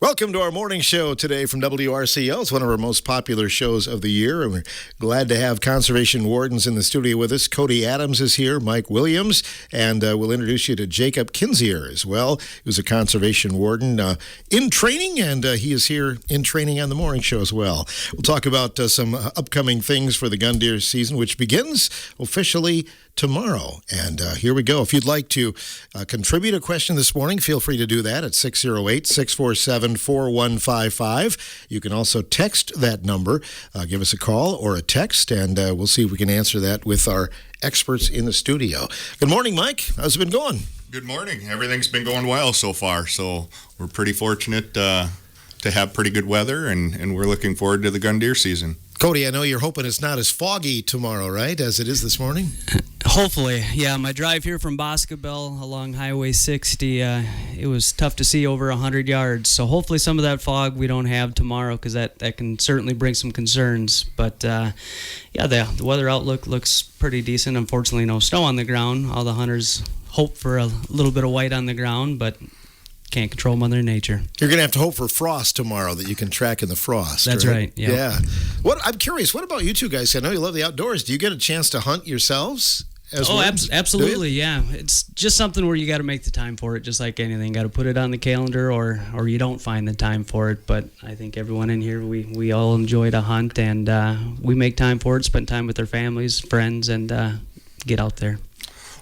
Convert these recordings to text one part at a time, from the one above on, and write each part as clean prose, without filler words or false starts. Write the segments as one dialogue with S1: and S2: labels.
S1: Welcome to our morning show today from WRCL. It's one of our most popular shows of the year, and we're glad to have conservation wardens in the studio with us. Cody Adams is here, Mike Williams, and we'll introduce you to Jacob Kinzier as well, who's a conservation warden in training, and he is here in training on the morning show as well. We'll talk about some upcoming things for the gun deer season, which begins officially tomorrow. And here we go. If you'd like to contribute a question this morning, feel free to do that at 608-647-4155. You can also text that number. Give us a call or a text, and we'll see if we can answer that with our experts in the studio. Good morning, Mike. How's it been going?
S2: Good morning. Everything's been going well so far, so we're pretty fortunate to have pretty good weather, and we're looking forward to the gun deer season.
S1: Cody, I know you're hoping it's not as foggy tomorrow, right, as it is this morning?
S3: Hopefully, yeah. My drive here from Boscobel along Highway 60, it was tough to see over 100 yards. So hopefully some of that fog we don't have tomorrow, because that can certainly bring some concerns. But, yeah, the weather outlook looks pretty decent. Unfortunately, no snow on the ground. All the hunters hope for a little bit of white on the ground, but can't control Mother Nature.
S1: You're going to have to hope for frost tomorrow, that you can track in the frost.
S3: That's right.
S1: Yeah. I'm curious, what about you two guys? I know you love the outdoors. Do you get a chance to hunt yourselves?
S3: Absolutely, yeah. It's just something where you got to make the time for it, just like anything. Got to put it on the calendar, or you don't find the time for it. But I think everyone in here, we all enjoy to hunt, and we make time for it, spend time with our families, friends, and get out there.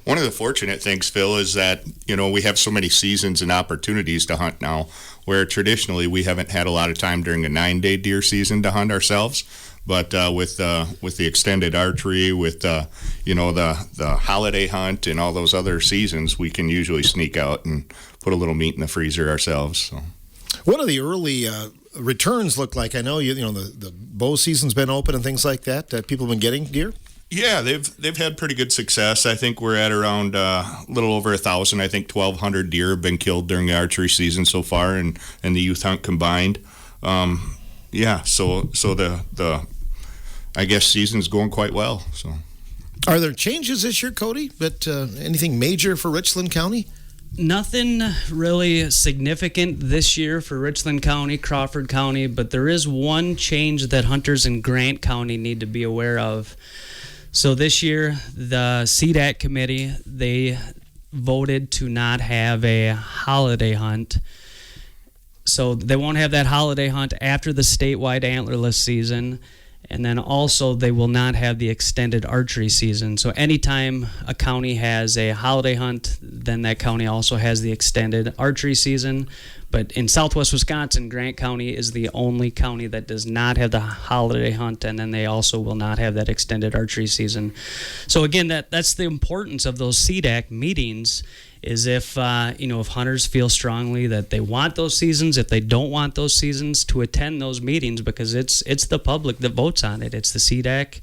S2: One of the fortunate things, Phil, is that, we have so many seasons and opportunities to hunt now, where traditionally we haven't had a lot of time during a 9-day deer season to hunt ourselves. But with the extended archery, with the holiday hunt and all those other seasons, we can usually sneak out and put a little meat in the freezer ourselves. So,
S1: what do the early returns look like? I know the bow season's been open and things like that. People have been getting deer.
S2: Yeah, they've had pretty good success. I think we're at around a little over 1,000. I think 1,200 deer have been killed during the archery season so far, and the youth hunt combined. So the I guess season's going quite well. So,
S1: are there changes this year, Cody? But anything major for Richland County?
S3: Nothing really significant this year for Richland County, Crawford County, but there is one change that hunters in Grant County need to be aware of. So this year, the CDAC committee, they voted to not have a holiday hunt. So they won't have that holiday hunt after the statewide antlerless season. And then also they will not have the extended archery season. So anytime a county has a holiday hunt, then that county also has the extended archery season. But in southwest Wisconsin, Grant County is the only county that does not have the holiday hunt, and then they also will not have that extended archery season. So again, that's the importance of those CDAC meetings, is if hunters feel strongly that they want those seasons, if they don't want those seasons, to attend those meetings, because it's the public that votes on it. It's the CDAC,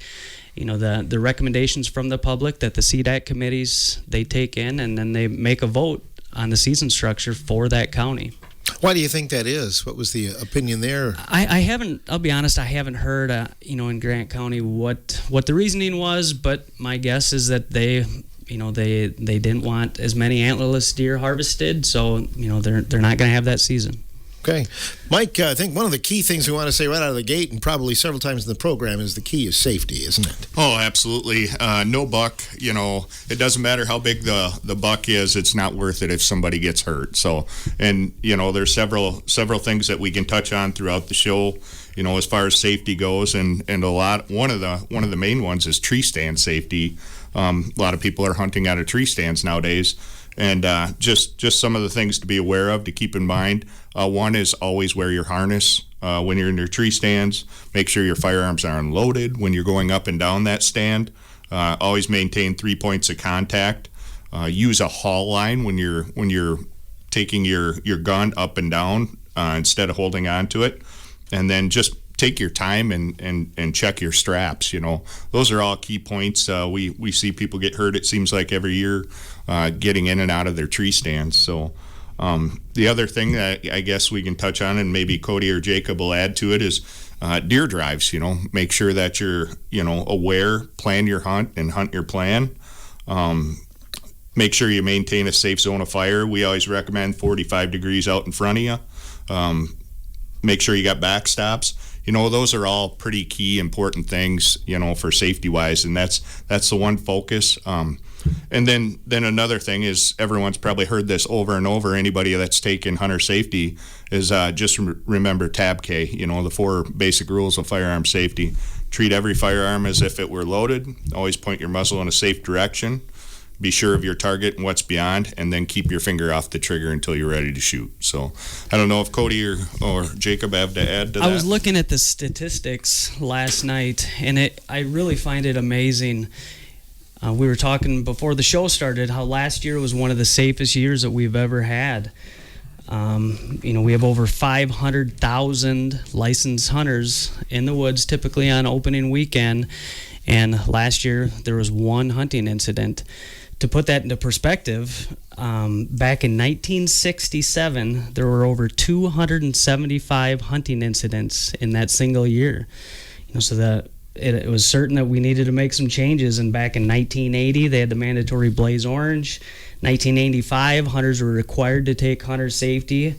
S3: the recommendations from the public that the CDAC committees, they take in, and then they make a vote on the season structure for that county.
S1: Why do you think that is? What was the opinion there?
S3: I haven't, I'll be honest, I haven't heard, in Grant County what the reasoning was, but my guess is that they didn't want as many antlerless deer harvested, so, they're not going to have that season.
S1: Okay. Mike, I think one of the key things we want to say right out of the gate, and probably several times in the program, is the key is safety, isn't it?
S2: Oh, absolutely. No buck, it doesn't matter how big the buck is, it's not worth it if somebody gets hurt. So, and, there's several things that we can touch on throughout the show, as far as safety goes, and one of the main ones is tree stand safety. A lot of people are hunting out of tree stands nowadays. And just some of the things to be aware of, to keep in mind. One is always wear your harness when you're in your tree stands. Make sure your firearms are unloaded when you're going up and down that stand. Always maintain 3 points of contact. Use a haul line when you're taking your gun up and down instead of holding on to it. And then just take your time and check your straps. Those are all key points. We see people get hurt, it seems like, every year getting in and out of their tree stands. So the other thing that I guess we can touch on, and maybe Cody or Jacob will add to it, is deer drives. Make sure that you're aware, plan your hunt and hunt your plan. Make sure you maintain a safe zone of fire. We always recommend 45 degrees out in front of you. make sure you got backstops. Those are all pretty key, important things, for safety wise, and that's the one focus. And then another thing is, everyone's probably heard this over and over. Anybody that's taken hunter safety is just remember tab K. The 4 basic rules of firearm safety. Treat every firearm as if it were loaded. Always point your muzzle in a safe direction. Be sure of your target and what's beyond, and then keep your finger off the trigger until you're ready to shoot. So I don't know if Cody or Jacob have to add to that.
S3: I was looking at the statistics last night, and I really find it amazing. We were talking before the show started how last year was one of the safest years that we've ever had. We have over 500,000 licensed hunters in the woods, typically on opening weekend, and last year there was 1 hunting incident. To put that into perspective, back in 1967, there were over 275 hunting incidents in that single year. So that it was certain that we needed to make some changes. And back in 1980, they had the mandatory blaze orange. 1985, hunters were required to take hunter safety.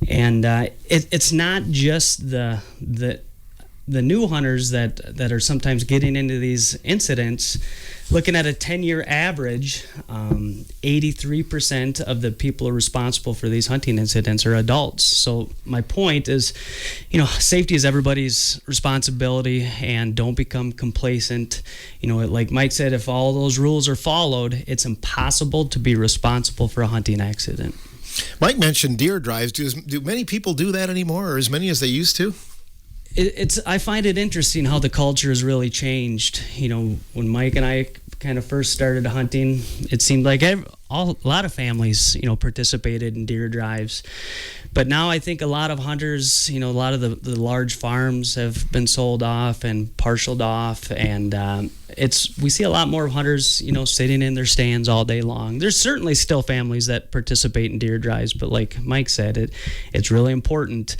S3: And it's not just the new hunters that are sometimes getting into these incidents. Looking at a 10-year average, 83% of the people responsible for these hunting incidents are adults. So my point is, safety is everybody's responsibility, and don't become complacent. Like Mike said, if all those rules are followed, it's impossible to be responsible for a hunting accident.
S1: Mike mentioned deer drives. Do many people do that anymore, or as many as they used to?
S3: I find it interesting how the culture has really changed. When Mike and I kind of first started hunting, it seemed like a lot of families, participated in deer drives. But now I think a lot of hunters, a lot of the large farms have been sold off and partialed off, and we see a lot more hunters, sitting in their stands all day long. There's certainly still families that participate in deer drives, but like Mike said, it's really important.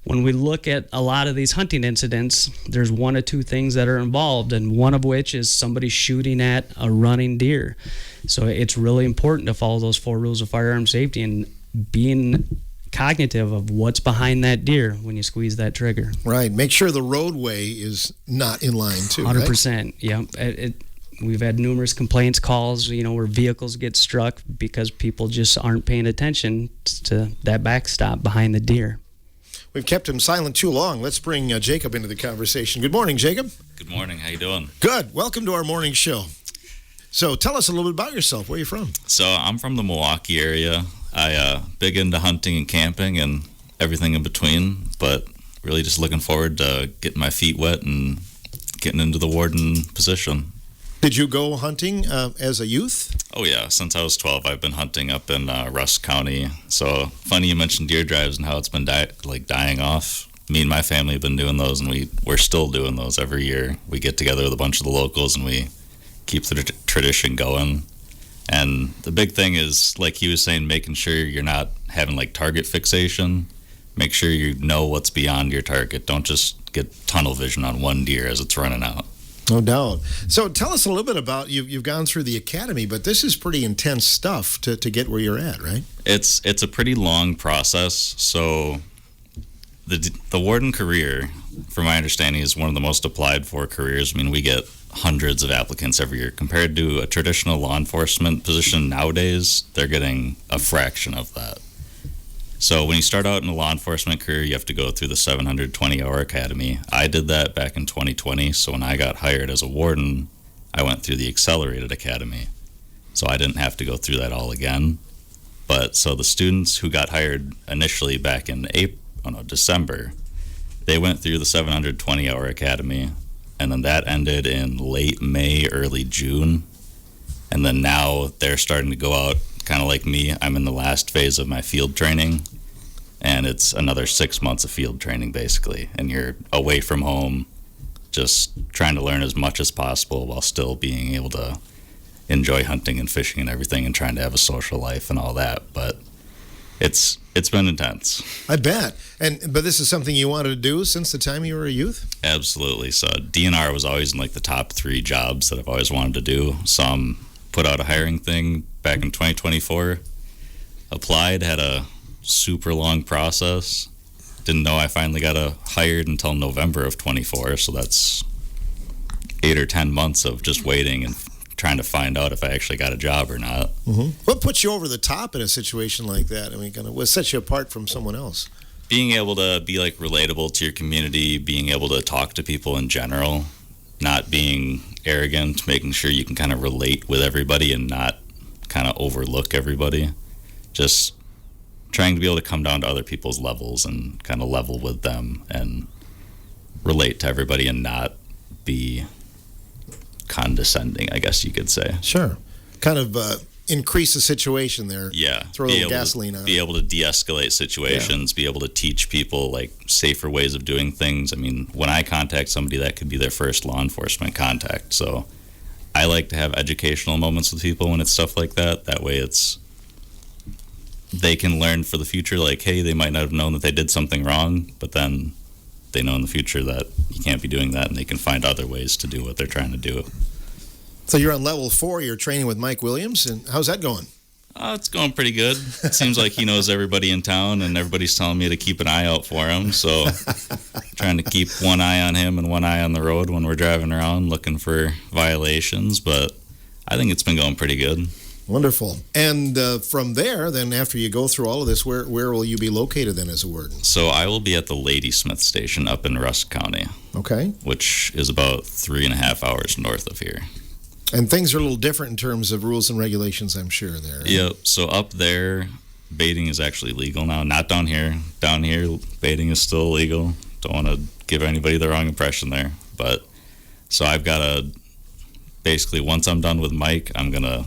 S3: When we look at a lot of these hunting incidents, there's 1 or 2 things that are involved, and one of which is somebody shooting at a running deer. So it's really important to follow those 4 rules of firearm safety and being cognitive of what's behind that deer when you squeeze that trigger.
S1: Right. Make sure the roadway is not in line, too.
S3: 100%.
S1: Right?
S3: Yeah. We've had numerous complaints, calls, where vehicles get struck because people just aren't paying attention to that backstop behind the deer.
S1: We've kept him silent too long. Let's bring Jacob into the conversation. Good morning, Jacob.
S4: Good morning. How you doing?
S1: Good. Welcome to our morning show. So tell us a little bit about yourself. Where are you from?
S4: So I'm from the Milwaukee area. I big into hunting and camping and everything in between, but really just looking forward to getting my feet wet and getting into the warden position.
S1: Did you go hunting as a youth?
S4: Oh, yeah. Since I was 12, I've been hunting up in Rusk County. So funny you mentioned deer drives and how it's been dying off. Me and my family have been doing those, and we're still doing those every year. We get together with a bunch of the locals, and we keep the tradition going. And the big thing is, like he was saying, making sure you're not having target fixation. Make sure you know what's beyond your target. Don't just get tunnel vision on one deer as it's running out.
S1: No doubt. So tell us a little bit about, you've gone through the academy, but this is pretty intense stuff to get where you're at, right?
S4: It's a pretty long process. So the warden career, from my understanding, is one of the most applied for careers. I mean, we get hundreds of applicants every year. Compared to a traditional law enforcement position nowadays, they're getting a fraction of that. So when you start out in a law enforcement career, you have to go through the 720-hour academy. I did that back in 2020, so when I got hired as a warden, I went through the accelerated academy. So I didn't have to go through that all again. But so the students who got hired initially back in December, they went through the 720-hour academy, and then that ended in late May, early June. And then now they're starting to go out, kind of like me. I'm in the last phase of my field training, and it's another 6 months of field training, basically. And you're away from home, just trying to learn as much as possible while still being able to enjoy hunting and fishing and everything, and trying to have a social life and all that. But it's been intense.
S1: I bet. But this is something you wanted to do since the time you were a youth?
S4: Absolutely. So DNR was always in the top 3 jobs that I've always wanted to do. Some put out a hiring thing back in 2024. Applied, had a super long process, didn't know I finally got hired until November of 24. So that's 8 or 10 months of just waiting and trying to find out if I actually got a job or not.
S1: What puts you over the top in a situation like that? I mean, what sets you apart from someone else?
S4: Being able to be like relatable to your community, being able to talk to people in general, not being arrogant, making sure you can kind of relate with everybody and not kind of overlook everybody. Just trying to be able to come down to other people's levels and kind of level with them and relate to everybody and not be condescending, I guess you could say.
S1: Sure. Kind of increase the situation there.
S4: Yeah.
S1: Throw a little gasoline on it.
S4: Be able to de-escalate situations, be able to teach people like safer ways of doing things. I mean, when I contact somebody, that could be their first law enforcement contact. So I like to have educational moments with people when it's stuff like that. That way they can learn for the future, like, hey, they might not have known that they did something wrong, but then they know in the future that you can't be doing that, and they can find other ways to do what they're trying to do.
S1: So you're on level 4. You're training with Mike Williams, and how's that going?
S4: It's going pretty good. It seems like he knows everybody in town, and everybody's telling me to keep an eye out for him. So trying to keep one eye on him and one eye on the road when we're driving around looking for violations. But I think it's been going pretty good.
S1: Wonderful. And from there, then after you go through all of this, where will you be located then as a warden?
S4: So I will be at the Ladysmith Station up in Rusk County.
S1: Okay.
S4: Which is about 3.5 hours north of here.
S1: And things are a little different in terms of rules and regulations, I'm sure, there. Right?
S4: Yep. So up there, baiting is actually legal now. Not down here. Down here, baiting is still illegal. Don't want to give anybody the wrong impression there. But so I've got to basically, once I'm done with Mike, I'm going to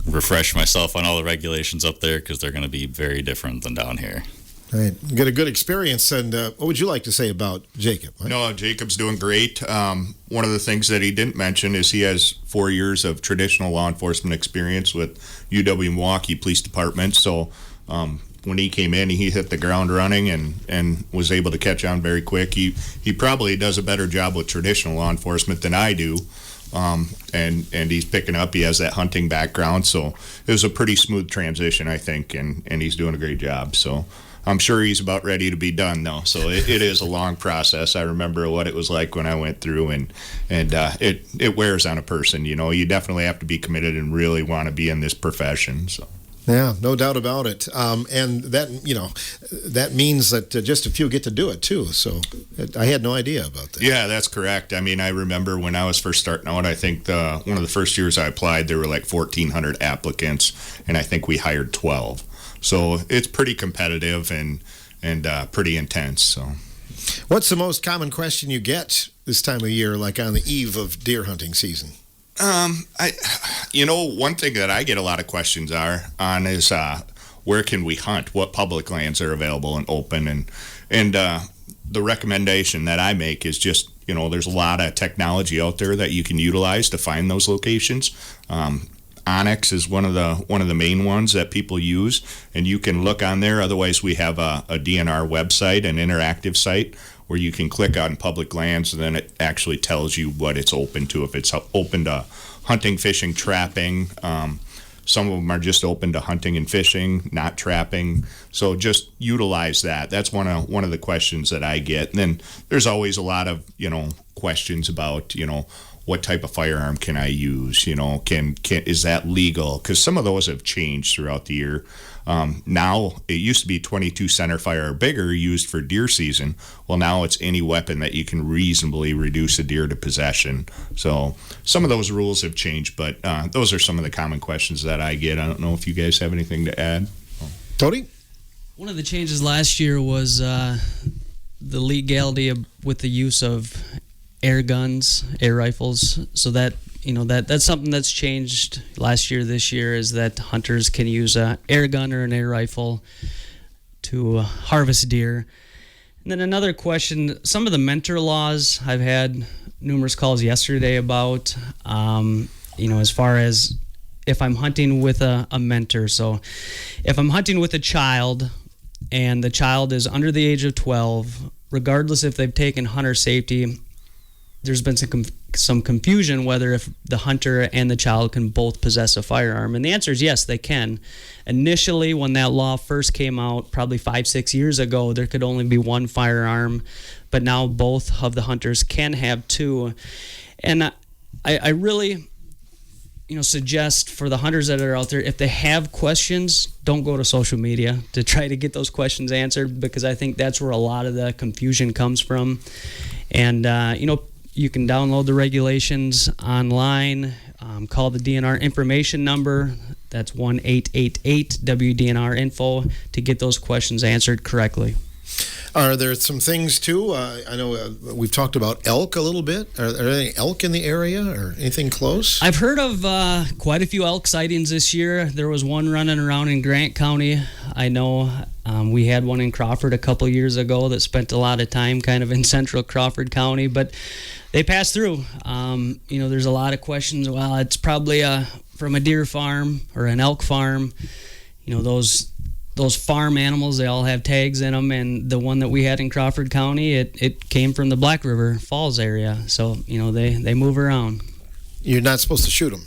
S4: refresh myself on all the regulations up there because they're going to be very different than down here.
S1: All right. You got a good experience. And what would you like to say about Jacob? Mike?
S2: No, Jacob's doing great. One of the things that he didn't mention is he has 4 years of traditional law enforcement experience with UW-Milwaukee Police Department. So when he came in, he hit the ground running and was able to catch on very quick. He probably does a better job with traditional law enforcement than I do. And he's picking up. He has that hunting background, so it was a pretty smooth transition, I think, and he's doing a great job. So I'm sure he's about ready to be done, though. So it is a long process. I remember what it was like when I went through, and it wears on a person. You know, you definitely have to be committed and really want to be in this profession. So.
S1: Yeah, no doubt about it. And that means that just a few get to do it too. So I had no idea about that.
S2: Yeah, that's correct. I mean, I remember when I was first starting out, I think one of the first years I applied, there were like 1,400 applicants, and I think we hired 12. So it's pretty competitive and pretty intense. So,
S1: what's the most common question you get this time of year, like on the eve of deer hunting season?
S2: One thing that I get a lot of questions on is where can we hunt? What public lands are available and open? And the recommendation that I make is just, there's a lot of technology out there that you can utilize to find those locations. Onyx is one of the main ones that people use, and you can look on there. Otherwise, we have a DNR website, an interactive site, where you can click on public lands, and then it actually tells you what it's open to. If it's open to hunting, fishing, trapping, some of them are just open to hunting and fishing, not trapping. So just utilize that. That's one of the questions that I get. And then there's always a lot of questions about what type of firearm can I use? Is that legal? Because some of those have changed throughout the year. Now, it used to be 22 centerfire or bigger used for deer season. Well, now it's any weapon that you can reasonably reduce a deer to possession. So some of those rules have changed, but those are some of the common questions that I get. I don't know if you guys have anything to add.
S1: Tony?
S3: One of the changes last year was the legality with the use of air guns, air rifles. So that that's something that's changed last year. This year is that hunters can use a air gun or an air rifle to harvest deer. And then another question: some of the mentor laws I've had numerous calls yesterday about. As far as if I'm hunting with a mentor. So if I'm hunting with a child and the child is under the age of 12, regardless if they've taken hunter safety, there's been some confusion whether if the hunter and the child can both possess a firearm. And the answer is yes, they can. Initially, when that law first came out, probably 5-6 years ago, there could only be one firearm, but now both of the hunters can have two. And I really, suggest for the hunters that are out there, if they have questions, don't go to social media to try to get those questions answered, because I think that's where a lot of the confusion comes from. And, you can download the regulations online, call the DNR information number. That's 1-888-WDNR-INFO to get those questions answered correctly.
S1: Are there some things, too? I know we've talked about elk a little bit. Are there any elk in the area or anything close?
S3: I've heard of quite a few elk sightings this year. There was one running around in Grant County. I know we had one in Crawford a couple years ago that spent a lot of time kind of in central Crawford County, but they passed through. There's a lot of questions. Well, it's probably from a deer farm or an elk farm. Those farm animals, they all have tags in them, and the one that we had in Crawford County, it came from the Black River Falls area. So, they move around.
S1: You're not supposed to shoot them?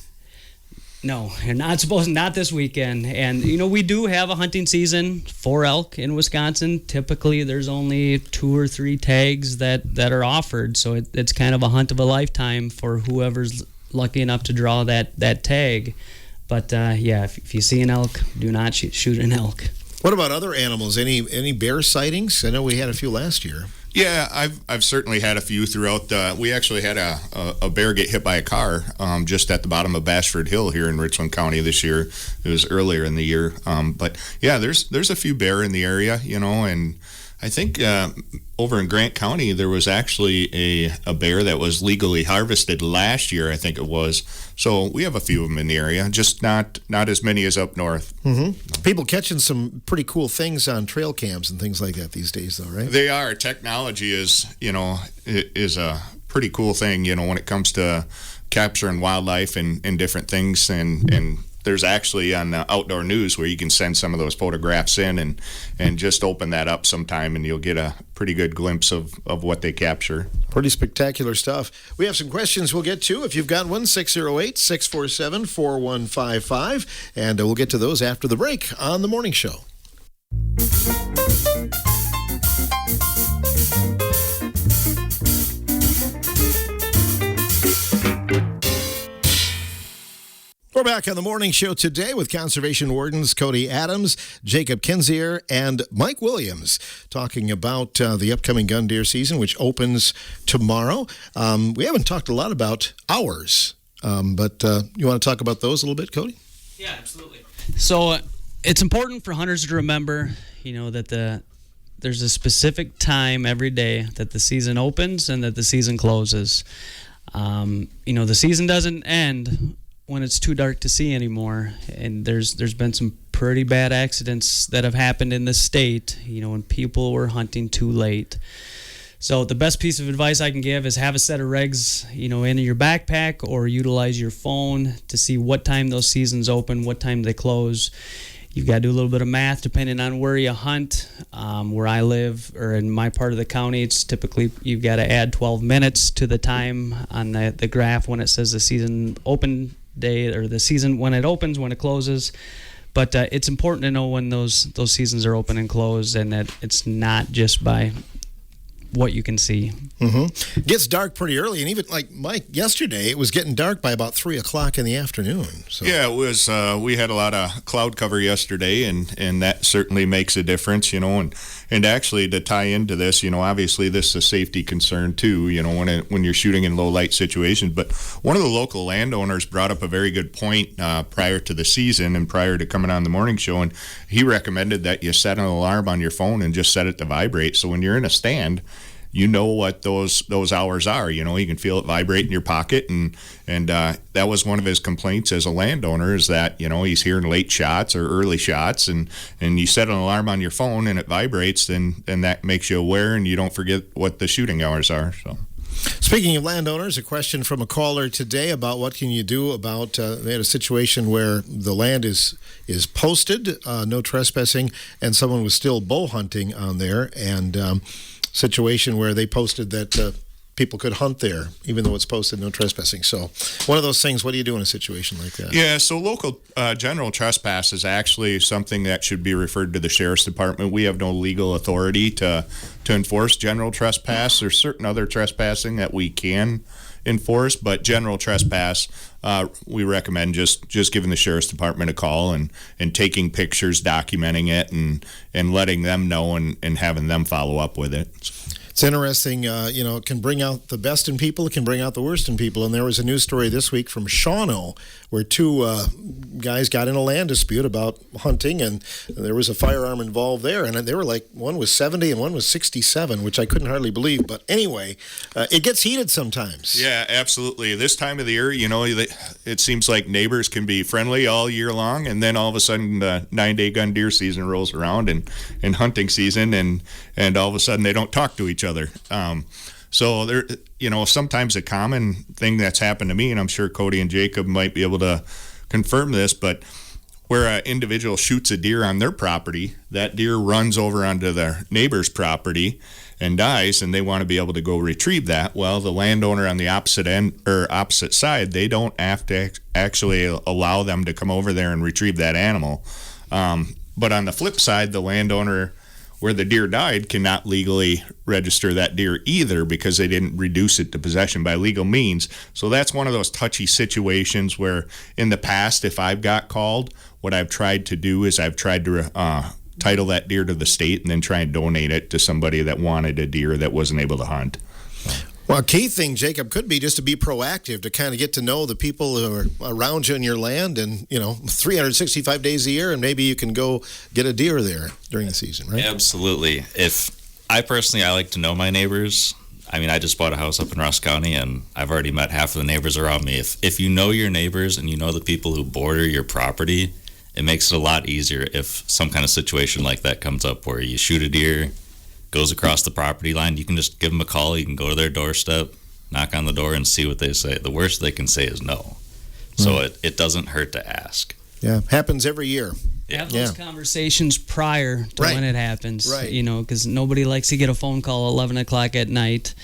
S3: No, you're not supposed, not this weekend. And, we do have a hunting season for elk in Wisconsin. Typically, there's only 2 or 3 tags that are offered. So it's kind of a hunt of a lifetime for whoever's lucky enough to draw that tag. But, if you see an elk, do not shoot an elk.
S1: What about other animals? Any bear sightings? I know we had a few last year.
S2: Yeah, I've certainly had a few throughout. We actually had a bear get hit by a car just at the bottom of Bashford Hill here in Richland County this year. It was earlier in the year, but yeah, there's a few bear in the area, and I think over in Grant County there was actually a bear that was legally harvested last year, I think it was. So we have a few of them in the area, just not as many as up north.
S1: Mm-hmm. People catching some pretty cool things on trail cams and things like that these days, though, right?
S2: They are. Technology is a pretty cool thing, when it comes to capturing wildlife and different things. And there's actually on the Outdoor News where you can send some of those photographs in and just open that up sometime, and you'll get a pretty good glimpse of what they capture.
S1: Pretty spectacular stuff. We have some questions we'll get to. If you've got one, 608-647-4155, and we'll get to those after the break on The Morning Show. We're back on The Morning Show today with Conservation Wardens Cody Adams, Jacob Kinzier, and Mike Williams, talking about the upcoming gun deer season, which opens tomorrow. We haven't talked a lot about hours, but you want to talk about those a little bit, Cody?
S3: Yeah, absolutely. So it's important for hunters to remember, that there's a specific time every day that the season opens and that the season closes. The season doesn't end when it's too dark to see anymore, and there's been some pretty bad accidents that have happened in the state, when people were hunting too late. So the best piece of advice I can give is have a set of regs, in your backpack, or utilize your phone to see what time those seasons open, what time they close. You've got to do a little bit of math depending on where you hunt. Where I live, or in my part of the county, it's typically you've got to add 12 minutes to the time on the graph when it says the season open day, or the season when it opens, when it closes. But it's important to know when those seasons are open and closed, and that it's not just by what you can see.
S1: Mm-hmm. It gets dark pretty early, and even like Mike, yesterday it was getting dark by about 3 o'clock in the afternoon. So.
S2: Yeah, it was. We had a lot of cloud cover yesterday, and that certainly makes a difference, And actually, to tie into this, obviously this is a safety concern too, when you're shooting in low light situations. But one of the local landowners brought up a very good point prior to the season and prior to coming on the morning show, and he recommended that you set an alarm on your phone and just set it to vibrate. So when you're in a stand, you know what those hours are. You can feel it vibrate in your pocket, and that was one of his complaints as a landowner, is that he's hearing late shots or early shots, and you set an alarm on your phone and it vibrates, and that makes you aware, and you don't forget what the shooting hours are. So.
S1: Speaking of landowners, a question from a caller today about what can you do about they had a situation where the land is posted, no trespassing, and someone was still bow hunting on there, and situation where they posted that people could hunt there, even though it's posted no trespassing. So one of those things, what do you do in a situation like that?
S2: Yeah, so local general trespass is actually something that should be referred to the Sheriff's Department. We have no legal authority to enforce general trespass. There's certain other trespassing that we can enforce, but general trespass, we recommend just giving the Sheriff's Department a call and taking pictures, documenting it, and letting them know and having them follow up with it.
S1: It's interesting, it can bring out the best in people, it can bring out the worst in people. And there was a news story this week from Shawano where two guys got in a land dispute about hunting, and there was a firearm involved there. And they were like, one was 70 and one was 67, which I couldn't hardly believe. But anyway, it gets heated sometimes.
S2: Yeah, absolutely. This time of the year, it seems like neighbors can be friendly all year long, and then all of a sudden the 9-day gun deer season rolls around and hunting season, and all of a sudden they don't talk to each other. So there, sometimes a common thing that's happened to me, and I'm sure Cody and Jacob might be able to confirm this, but where an individual shoots a deer on their property, that deer runs over onto their neighbor's property and dies, and they want to be able to go retrieve that. Well, the landowner on the opposite end or opposite side, they don't have to actually allow them to come over there and retrieve that animal. But on the flip side, the landowner where the deer died cannot legally register that deer either because they didn't reduce it to possession by legal means. So that's one of those touchy situations where in the past, if I've got called, what I've tried to do is I've tried to title that deer to the state and then try and donate it to somebody that wanted a deer that wasn't able to hunt.
S1: Well, a key thing, Jacob, could be just to be proactive, to kind of get to know the people who are around you in your land, and 365 days a year, and maybe you can go get a deer there during the season, right?
S4: Absolutely. I like to know my neighbors. I mean, I just bought a house up in Ross County, and I've already met half of the neighbors around me. If you know your neighbors and you know the people who border your property, it makes it a lot easier if some kind of situation like that comes up where you shoot a deer, goes across the property line. You can just give them a call. You can go to their doorstep, knock on the door, and see what they say. The worst they can say is no. So it doesn't hurt to ask.
S1: Yeah, happens every year.
S3: Have those conversations prior to when it happens,
S1: right?
S3: Because nobody likes to get a phone call at 11 o'clock at night.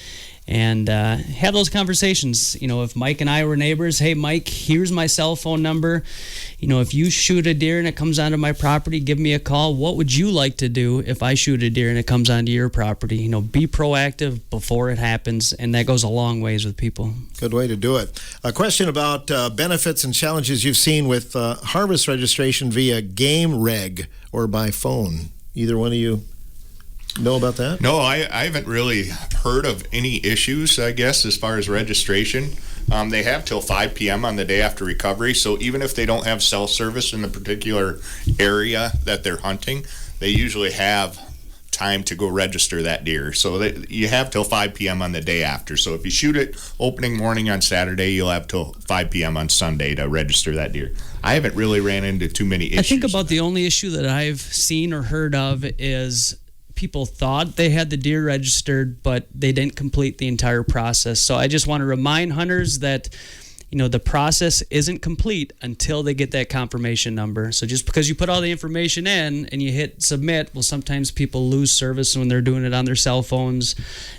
S3: And have those conversations. If Mike and I were neighbors, hey, Mike, here's my cell phone number. If you shoot a deer and it comes onto my property, give me a call. What would you like to do if I shoot a deer and it comes onto your property? Be proactive before it happens, and that goes a long ways with people.
S1: Good way to do it. A question about benefits and challenges you've seen with harvest registration via Game Reg or by phone. Either one of you know about that?
S2: No, I haven't really heard of any issues, I guess, as far as registration. They have till 5 p.m. on the day after recovery, so even if they don't have cell service in the particular area that they're hunting, they usually have time to go register that deer. So you have till 5 p.m. on the day after. So if you shoot it opening morning on Saturday, you'll have till 5 p.m. on Sunday to register that deer. I haven't really ran into too many issues.
S3: I think about the only issue that I've seen or heard of is people thought they had the deer registered, but they didn't complete the entire process. So I just want to remind hunters that, the process isn't complete until they get that confirmation number. So just because you put all the information in and you hit submit, well, sometimes people lose service when they're doing it on their cell phones.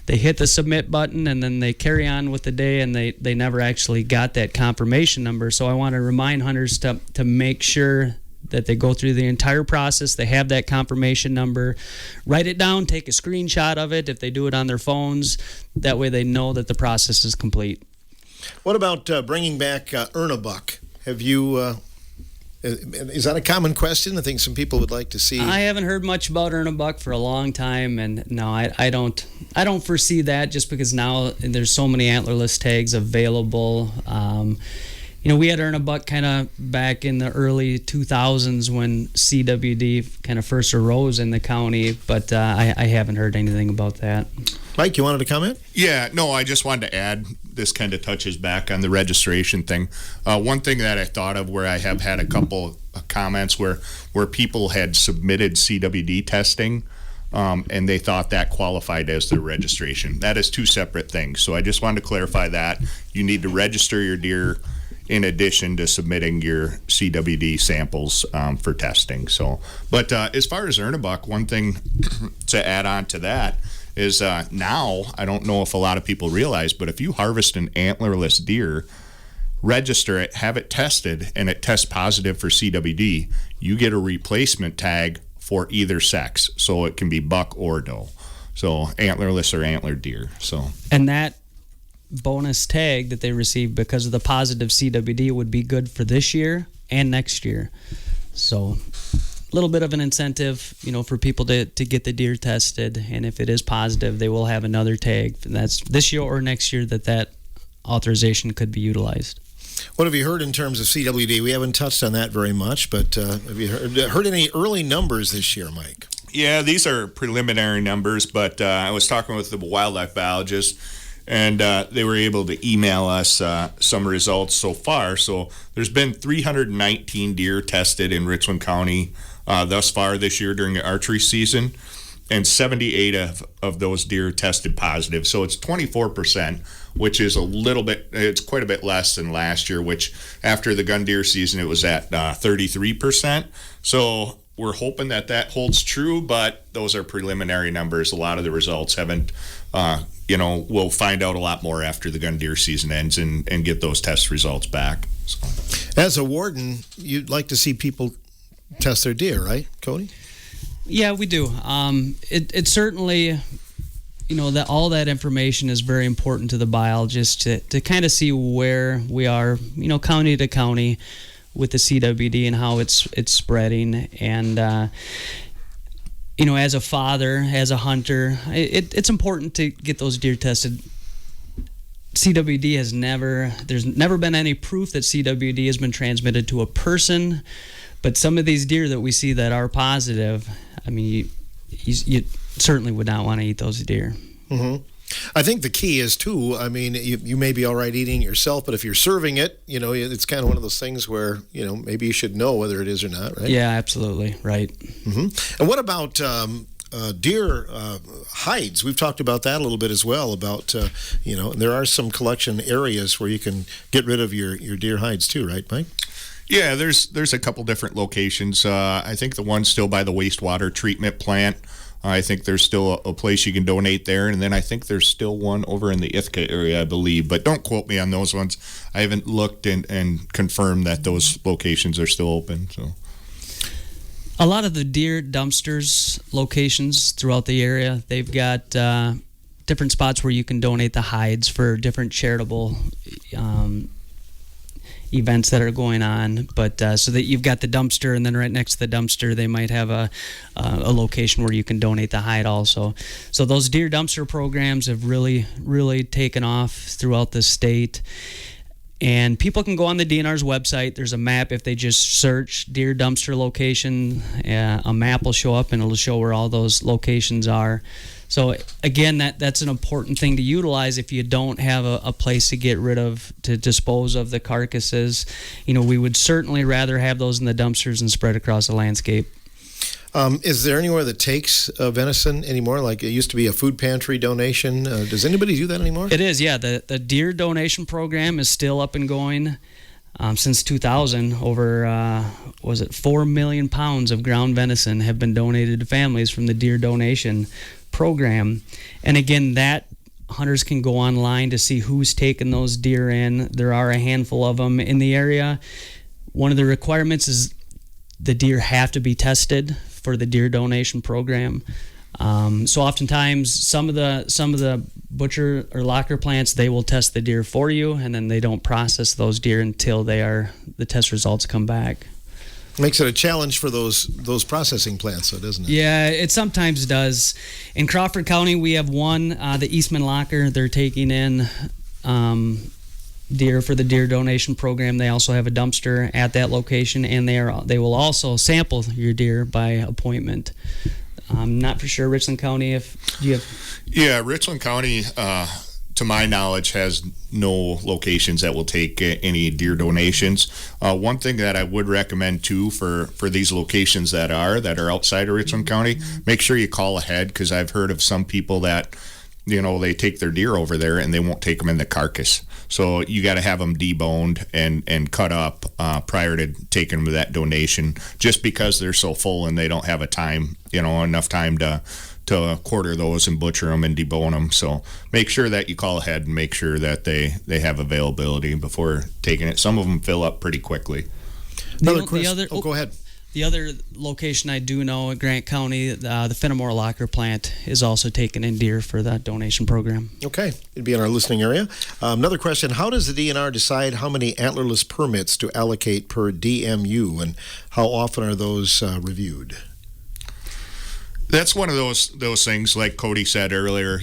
S3: They hit the submit button and then they carry on with the day, and they never actually got that confirmation number. So I want to remind hunters to make sure that they go through the entire process. They have that confirmation number. Write it down, take a screenshot of it if they do it on their phones. That way they know that the process is complete.
S1: What about bringing back Earn a Buck? Have you, is that a common question? I think some people would like to see.
S3: I haven't heard much about Earn a Buck for a long time, and no, I don't foresee that, just because now there's so many antlerless tags available. We had Earn a Buck kind of back in the early 2000s when CWD kind of first arose in the county, but I haven't heard anything about that.
S1: Mike, you wanted to comment?
S2: Yeah, no, I just wanted to add, this kind of touches back on the registration thing. One thing that I thought of where I have had a couple of comments where people had submitted CWD testing, and they thought that qualified as their registration. That is two separate things. So I just wanted to clarify that. You need to register your deer in addition to submitting your CWD samples for testing. So, but as far as Earn a Buck, one thing to add on to that is now, I don't know if a lot of people realize, but if you harvest an antlerless deer, register it, have it tested, and it tests positive for CWD, you get a replacement tag for either sex. So it can be buck or doe. So antlerless or antlered deer. So
S3: And that bonus tag that they receive because of the positive CWD would be good for this year and next year. So a little bit of an incentive, for people to get the deer tested. And if it is positive, they will have another tag. And that's this year or next year that authorization could be utilized.
S1: What have you heard in terms of CWD? We haven't touched on that very much, but have you heard any early numbers this year, Mike?
S2: yeah, these are preliminary numbers, but I was talking with the wildlife biologist, and they were able to email us some results so far. So there's been 319 deer tested in Richland County thus far this year during the archery season, and 78 of those deer tested positive. So it's 24%, which is it's quite a bit less than last year, which after the gun deer season, it was at 33%. So we're hoping that holds true, but those are preliminary numbers. A lot of the results haven't, we'll find out a lot more after the gun deer season ends and get those test results back. So.
S1: As a warden, you'd like to see people test their deer, right, Cody?
S3: Yeah, we do. It certainly, that all that information is very important to the biologist to kind of see where we are, county to county with the CWD and how it's spreading. And, as a father, as a hunter, it's important to get those deer tested. CWD there's never been any proof that CWD has been transmitted to a person. But some of these deer that we see that are positive, I mean, you certainly would not want to eat those deer.
S1: Mm-hmm. I think the key is, too, I mean, you may be all right eating it yourself, but if you're serving it, it's kind of one of those things where, maybe you should know whether it is or not, right?
S3: Yeah, absolutely, right.
S1: Mm-hmm. And what about deer hides? We've talked about that a little bit as well, about, there are some collection areas where you can get rid of your deer hides, too, right, Mike?
S2: Yeah, there's a couple different locations. I think the one's still by the wastewater treatment plant. I think there's still a place you can donate there, and then I think there's still one over in the Ithaca area, I believe. But don't quote me on those ones. I haven't looked and confirmed that those locations are still open. So,
S3: a lot of the deer dumpsters locations throughout the area, they've got different spots where you can donate the hides for different charitable events that are going on, but so that you've got the dumpster, and then right next to the dumpster they might have a location where you can donate the hide also. So those deer dumpster programs have really taken off throughout the state, and people can go on the DNR's website. There's a map. If they just search deer dumpster location, a map will show up and it'll show where all those locations are. So again, that's an important thing to utilize if you don't have a place to dispose of the carcasses. We would certainly rather have those in the dumpsters and spread across the landscape.
S1: Is there anywhere that takes venison anymore? Like it used to be a food pantry donation. Does anybody do that anymore?
S3: It is, yeah. The deer donation program is still up and going. Since 2000, over 4 million pounds of ground venison have been donated to families from the deer donation program. And again, that hunters can go online to see who's taken those deer in. There are a handful of them in the area. One of the requirements is the deer have to be tested for the deer donation program. So oftentimes some of the butcher or locker plants, they will test the deer for you, and then they don't process those deer until the test results come back.
S1: Makes it a challenge for those processing plants, though, doesn't it?
S3: Yeah, it sometimes does. In Crawford County, we have one, the Eastman Locker. They're taking in deer for the deer donation program. They also have a dumpster at that location, and they will also sample your deer by appointment. I'm not for sure Richland County if you have.
S2: Yeah, Richland County, to my knowledge, has no locations that will take any deer donations. One thing that I would recommend too for these locations that are outside of Richland County, make sure you call ahead, because I've heard of some people that they take their deer over there and they won't take them in the carcass. So you got to have them deboned and cut up prior to taking them to that donation, just because they're so full and they don't have enough time to quarter those and butcher them and debone them. So make sure that you call ahead and make sure that they have availability before taking it. Some of them fill up pretty quickly.
S1: Go ahead.
S3: The other location I do know at Grant County, the Fenimore Locker plant is also taking in deer for that donation program.
S1: Okay, it'd be in our listening area. Another question, how does the DNR decide how many antlerless permits to allocate per DMU, and how often are those reviewed?
S2: That's one of those things, like Cody said earlier,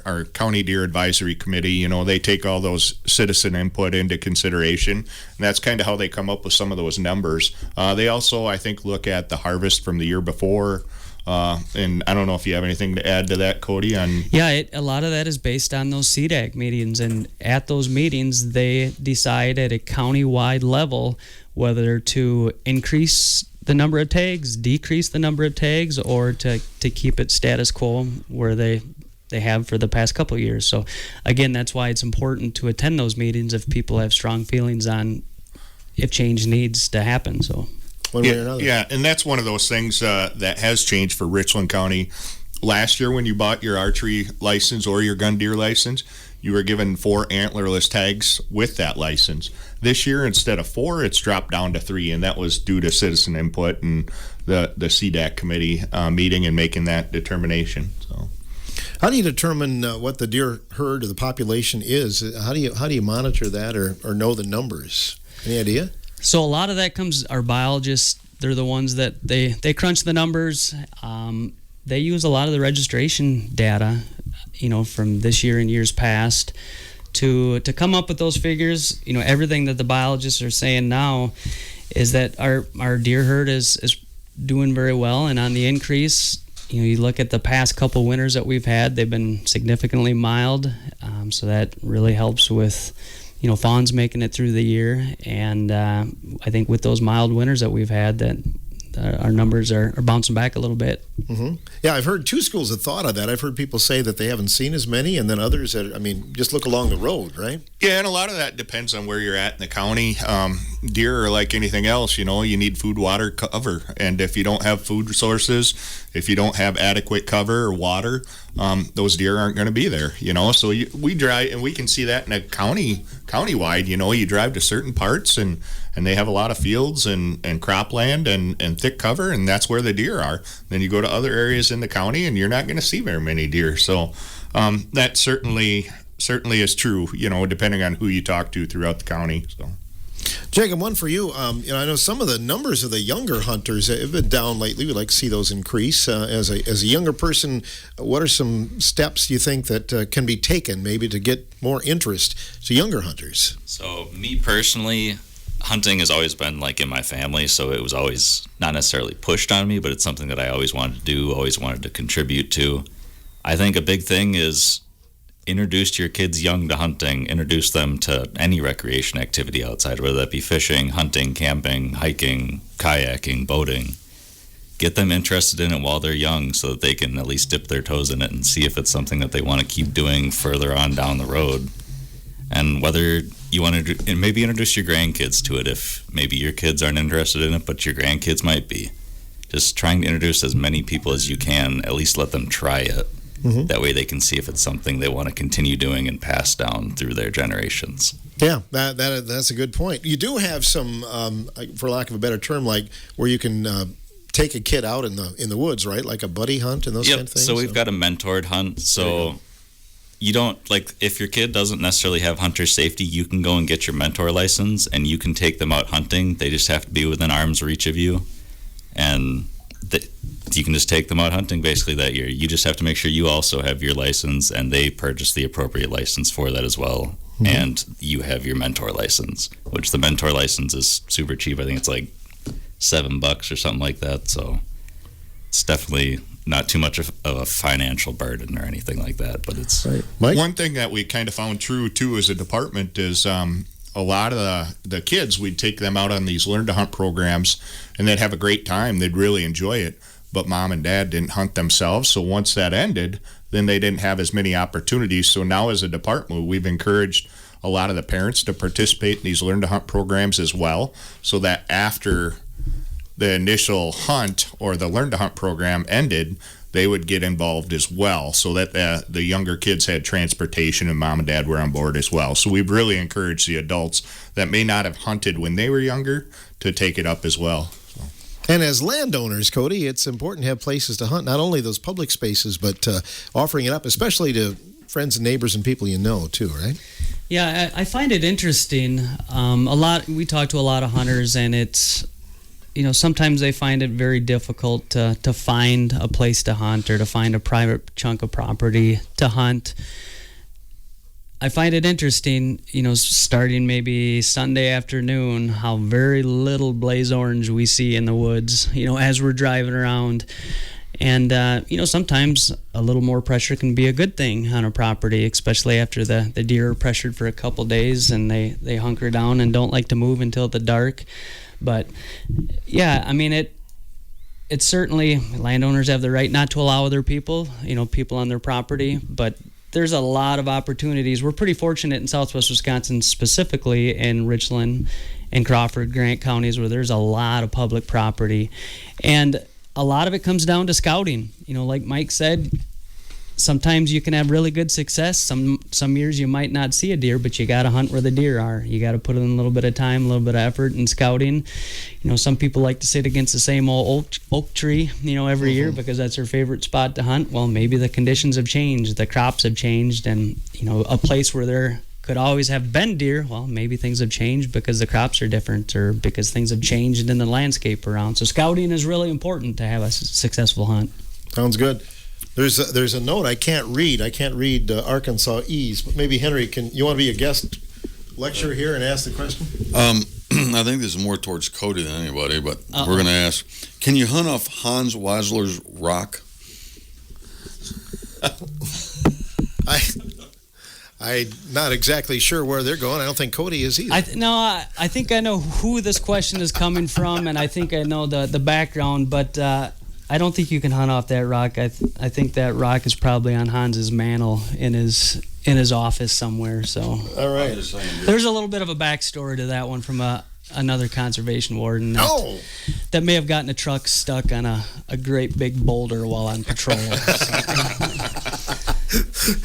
S2: our county deer advisory committee, they take all those citizen input into consideration, and that's kind of how they come up with some of those numbers. They also, I think, look at the harvest from the year before, and I don't know if you have anything to add to that, Cody.
S3: Yeah, a lot of that is based on those CDAC meetings, and at those meetings, they decide at a county-wide level whether to increase the number of tags, decrease the number of tags, or to keep it status quo where they have for the past couple of years. So again, that's why it's important to attend those meetings if people have strong feelings on if change needs to happen. So
S1: one way or another.
S2: Yeah, and that's one of those things that has changed for Richland County. Last year when you bought your archery license or your gun deer license, you were given 4 antlerless tags with that license. This year, instead of 4, it's dropped down to 3, and that was due to citizen input and the CDAC committee meeting and making that determination. So,
S1: how do you determine what the deer herd or the population is? How do you monitor that or know the numbers? Any idea?
S3: So a lot of that comes, our biologists, they're the ones that they crunch the numbers. They use a lot of the registration data, from this year and years past to come up with those figures. Everything that the biologists are saying now is that our deer herd is doing very well and on the increase. You look at the past couple winters that we've had, they've been significantly mild, so that really helps with fawns making it through the year. And I think with those mild winters that we've had, that our numbers are bouncing back a little bit.
S1: Mm-hmm. Yeah, I've heard two schools of thought of that. I've heard people say that they haven't seen as many, and then others that, just look along the road, right?
S2: Yeah, and a lot of that depends on where you're at in the county. Deer are like anything else, you need food, water, cover. And if you don't have food sources, if you don't have adequate cover or water, those deer aren't going to be there, So we drive, and we can see that in a countywide, you drive to certain parts and they have a lot of fields and cropland and thick cover, and that's where the deer are. Then you go to other areas in the county and you're not going to see very many deer. So that certainly is true, depending on who you talk to throughout the county. So,
S1: Jacob, one for you. I know some of the numbers of the younger hunters have been down lately. We'd like to see those increase. As a younger person, what are some steps you think that can be taken maybe to get more interest to younger hunters?
S4: So me personally, hunting has always been like in my family, so it was always not necessarily pushed on me, but it's something that I always wanted to do, always wanted to contribute to. I think a big thing is introduce your kids young to hunting, introduce them to any recreation activity outside, whether that be fishing, hunting, camping, hiking, kayaking, boating. Get them interested in it while they're young so that they can at least dip their toes in it and see if it's something that they want to keep doing further on down the road. And whether you want to maybe introduce your grandkids to it if maybe your kids aren't interested in it, but your grandkids might be. Just trying to introduce as many people as you can, at least let them try it. Mm-hmm. That way they can see if it's something they want to continue doing and pass down through their generations.
S1: Yeah, that's a good point. You do have some, for lack of a better term, like where you can take a kid out in the woods, right? Like a buddy hunt and those kind of things?
S4: So we've got a mentored hunt. So you don't, if your kid doesn't necessarily have hunter safety, you can go and get your mentor license and you can take them out hunting. They just have to be within arm's reach of you. And you can just take them out hunting basically that year. You just have to make sure you also have your license and they purchase the appropriate license for that as well. Mm-hmm. And you have your mentor license, which the mentor license is super cheap. I think it's like $7 or something like that. So it's definitely not too much of a financial burden or anything like that, but it's
S1: right. Mike?
S2: One thing that we kind of found true too as a department is a lot of the kids, we'd take them out on these learn to hunt programs and they'd have a great time. They'd really enjoy it, but mom and dad didn't hunt themselves. So once that ended, then they didn't have as many opportunities. So now as a department, we've encouraged a lot of the parents to participate in these learn to hunt programs as well, so that after the initial hunt or the learn to hunt program ended, they would get involved as well, so that the younger kids had transportation and mom and dad were on board as well. So we've really encouraged the adults that may not have hunted when they were younger to take it up as well.
S1: And as landowners, Cody, it's important to have places to hunt, not only those public spaces, but offering it up, especially to friends and neighbors and people you know, too, right?
S3: Yeah, I find it interesting. We talk to a lot of hunters, and it's, sometimes they find it very difficult to find a place to hunt or to find a private chunk of property to hunt. I find it interesting, starting maybe Sunday afternoon, how very little blaze orange we see in the woods, as we're driving around. And, sometimes a little more pressure can be a good thing on a property, especially after the deer are pressured for a couple days and they hunker down and don't like to move until the dark. But, yeah, I mean, it's certainly, landowners have the right not to allow other people, people on their property, but there's a lot of opportunities. We're pretty fortunate in Southwest Wisconsin, specifically in Richland and Crawford, Grant counties, where there's a lot of public property. And a lot of it comes down to scouting. Like Mike said, sometimes you can have really good success. Some years you might not see a deer, but you got to hunt where the deer are. You got to put in a little bit of time, a little bit of effort in scouting. Some people like to sit against the same old oak tree, every year because that's their favorite spot to hunt. Well, maybe the conditions have changed, the crops have changed, and a place where there could always have been deer, well, maybe things have changed because the crops are different or because things have changed in the landscape around. So scouting is really important to have a successful hunt.
S1: Sounds good. There's a note I can't read. I can't read Arkansas E's, but maybe Henry, you want to be a guest lecturer here and ask the question?
S5: I think this is more towards Cody than anybody, but we're going to ask, can you hunt off Hans Weisler's rock?
S1: I'm not exactly sure where they're going. I don't think Cody is either.
S3: I think I know who this question is coming from, and I think I know the background, but I don't think you can hunt off that rock. I think that rock is probably on Hans's mantle in his office somewhere. So,
S1: all right.
S3: There's a little bit of a backstory to that one from another conservation warden that may have gotten a truck stuck on a great big boulder while on patrol.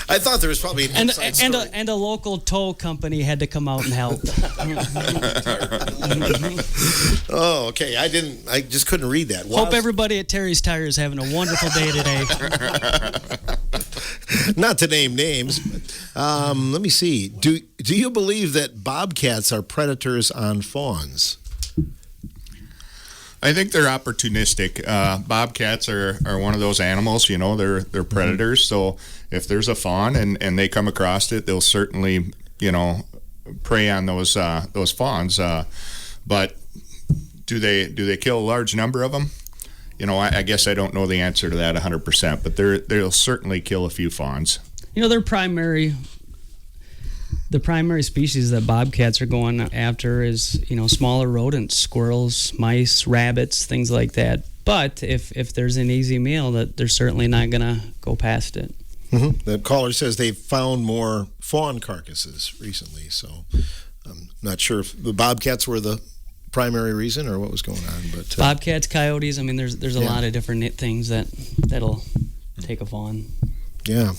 S1: I thought there was probably an inside story.
S3: And a local tow company had to come out and help.
S1: Oh, okay. I just couldn't read that.
S3: Hope everybody at Terry's Tire is having a wonderful day today.
S1: Not to name names, but, let me see. Do you believe that bobcats are predators on fawns?
S2: I think they're opportunistic. Bobcats are one of those animals, they're predators. So if there's a fawn and they come across it, they'll certainly, prey on those fawns. But do they kill a large number of them? I guess I don't know the answer to that 100%, but they'll certainly kill a few fawns. The primary species that bobcats are going after is, smaller rodents, squirrels, mice, rabbits, things like that. But if there's an easy meal, that they're certainly not going to go past it.
S1: Mm-hmm. The caller says they've found more fawn carcasses recently, so I'm not sure if the bobcats were the primary reason or what was going on. But
S3: bobcats, coyotes, there's a lot of different things that'll take a fawn.
S1: Yeah.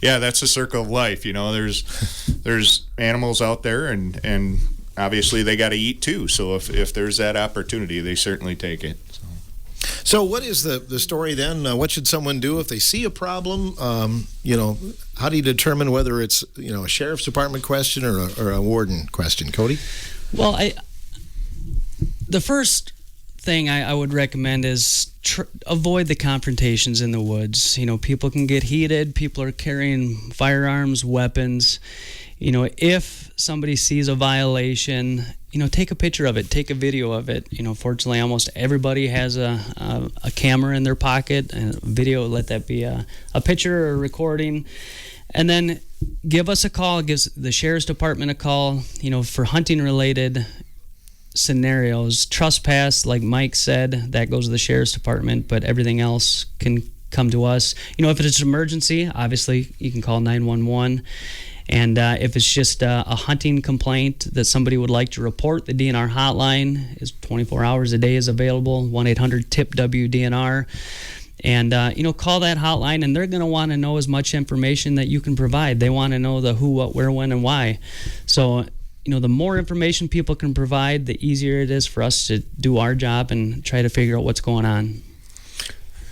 S2: Yeah, that's the circle of life. There's animals out there, and obviously they got to eat too. So if there's that opportunity, they certainly take it.
S1: So what is the story then? What should someone do if they see a problem? How do you determine whether it's a sheriff's department question or a warden question, Cody?
S3: Well, the first thing I would recommend is avoid the confrontations in the woods. People can get heated. People are carrying firearms, weapons. If somebody sees a violation, take a picture of it, take a video of it. Fortunately, almost everybody has a camera in their pocket, and video, let that be a picture or a recording. And then give us a call, give the sheriff's department a call, for hunting-related scenarios. Trespass, like Mike said, that goes to the sheriff's department, but everything else can come to us. If it's an emergency, obviously you can call 911. And if it's just a hunting complaint that somebody would like to report, the DNR hotline is 24 hours a day is available, 1-800-TIP-WDNR. And, call that hotline, and they're going to want to know as much information that you can provide. They want to know the who, what, where, when, and why. So, the more information people can provide, the easier it is for us to do our job and try to figure out what's going on.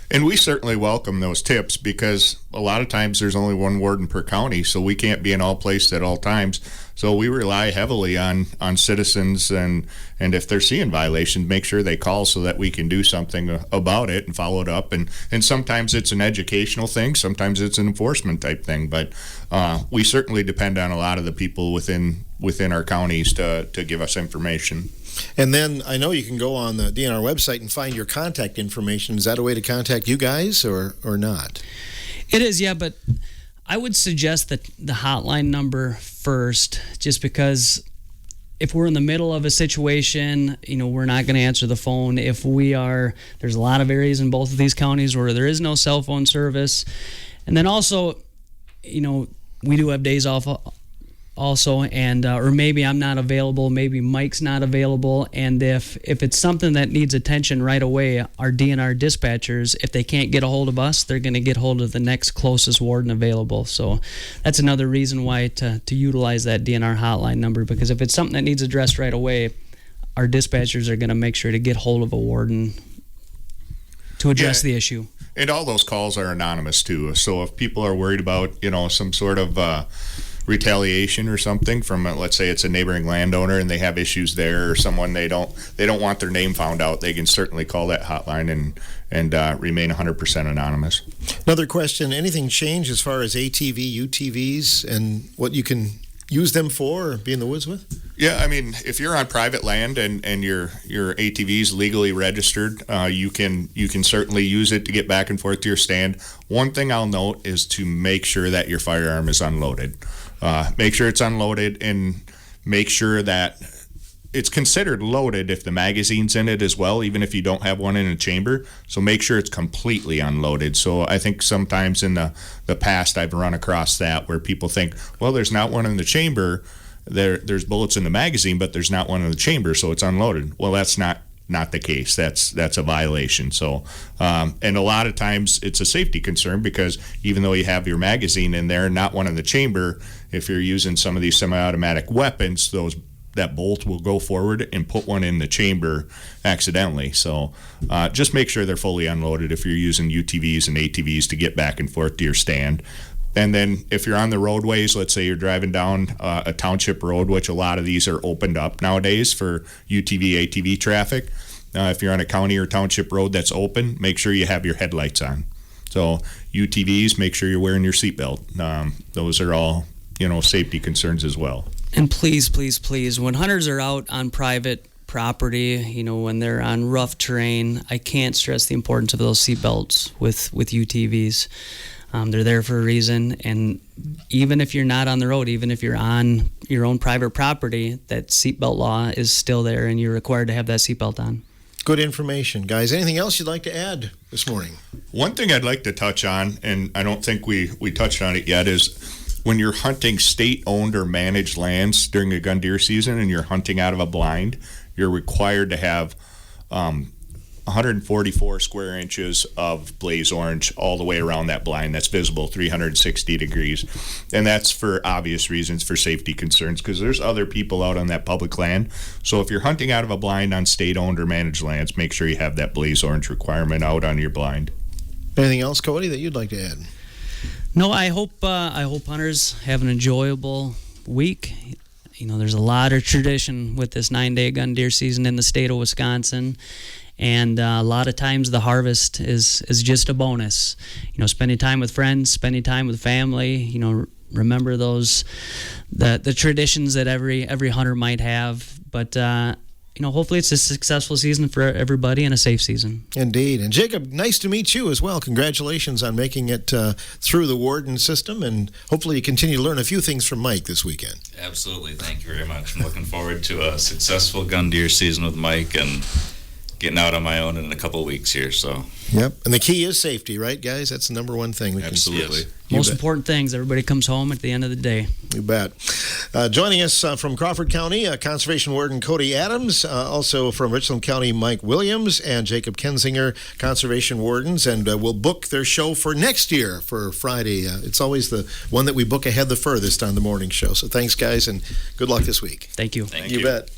S2: And we certainly welcome those tips, because a lot of times there's only one warden per county, so we can't be in all places at all times. So we rely heavily on citizens, and if they're seeing violations, make sure they call so that we can do something about it and follow it up. And sometimes it's an educational thing, sometimes it's an enforcement type thing. But we certainly depend on a lot of the people within our counties to give us information.
S1: And then I know you can go on the DNR website and find your contact information. Is that a way to contact you guys or not?
S3: It is, yeah, but I would suggest that the hotline number first, just because if we're in the middle of a situation, we're not going to answer the phone. If there's a lot of areas in both of these counties where there is no cell phone service. And then also, we do have days off also, and or maybe I'm not available, maybe Mike's not available, and if it's something that needs attention right away, our DNR dispatchers, if they can't get a hold of us, they're going to get hold of the next closest warden available. So that's another reason why to utilize that DNR hotline number, because if it's something that needs addressed right away, our dispatchers are going to make sure to get hold of a warden to address the issue.
S2: And all those calls are anonymous too, so if people are worried about some sort of retaliation or something from let's say it's a neighboring landowner and they have issues there, or someone they don't want their name found out, they can certainly call that hotline and remain 100% anonymous.
S1: Another question, anything change as far as ATV, UTVs, and what you can use them for or be in the woods with?
S2: Yeah, I mean, if you're on private land and your ATV is legally registered, you can certainly use it to get back and forth to your stand. One thing I'll note is to make sure that your firearm is unloaded. Make sure it's unloaded, and make sure that it's considered loaded if the magazine's in it as well, even if you don't have one in a chamber. So make sure it's completely unloaded. So I think sometimes in the past I've run across that where people think, well, there's not one in the chamber. There's bullets in the magazine, but there's not one in the chamber, so it's unloaded. Well, that's not the case. That's a violation. So, and a lot of times it's a safety concern, because even though you have your magazine in there, not one in the chamber, if you're using some of these semi-automatic weapons, that bolt will go forward and put one in the chamber accidentally. So just make sure they're fully unloaded if you're using UTVs and ATVs to get back and forth to your stand. And then if you're on the roadways, let's say you're driving down a township road, which a lot of these are opened up nowadays for UTV, ATV traffic. If you're on a county or township road that's open, make sure you have your headlights on. So UTVs, make sure you're wearing your seatbelt. Those are all, safety concerns as well.
S3: And please, please, please, when hunters are out on private property, when they're on rough terrain, I can't stress the importance of those seatbelts with UTVs. They're there for a reason, and even if you're not on the road, even if you're on your own private property, that seatbelt law is still there, and you're required to have that seatbelt on.
S1: Good information, guys. Anything else you'd like to add this morning?
S2: One thing I'd like to touch on, and I don't think we touched on it yet, is when you're hunting state-owned or managed lands during the gun deer season and you're hunting out of a blind, you're required to have 144 square inches of blaze orange all the way around that blind that's visible 360 degrees. And that's for obvious reasons, for safety concerns, because there's other people out on that public land. So if you're hunting out of a blind on state-owned or managed lands, make sure you have that blaze orange requirement out on your blind.
S1: Anything else, Cody, that you'd like to add?
S3: No, I hope hunters have an enjoyable week. There's a lot of tradition with this 9-day gun deer season in the state of Wisconsin. And a lot of times the harvest is just a bonus. Spending time with friends, spending time with family, remember the traditions that every hunter might have. But hopefully it's a successful season for everybody and a safe season.
S1: Indeed. And Jacob, nice to meet you as well. Congratulations on making it through the warden system, and hopefully you continue to learn a few things from Mike this weekend.
S4: Absolutely. Thank you very much. I'm looking forward to a successful gun deer season with Mike and getting out on my own in a couple of weeks here. So.
S1: Yep. And the key is safety, right, guys? That's the number one thing.
S4: Absolutely.
S3: Most important things. Everybody comes home at the end of the day.
S1: You bet. Joining us from Crawford County, Conservation Warden Cody Adams, also from Richland County, Mike Williams, and Jacob Kensinger, Conservation Wardens, and we'll book their show for next year for Friday. It's always the one that we book ahead the furthest on the morning show. So thanks, guys, and good luck this week.
S3: Thank you.
S4: Thank
S1: You
S4: you.
S1: bet.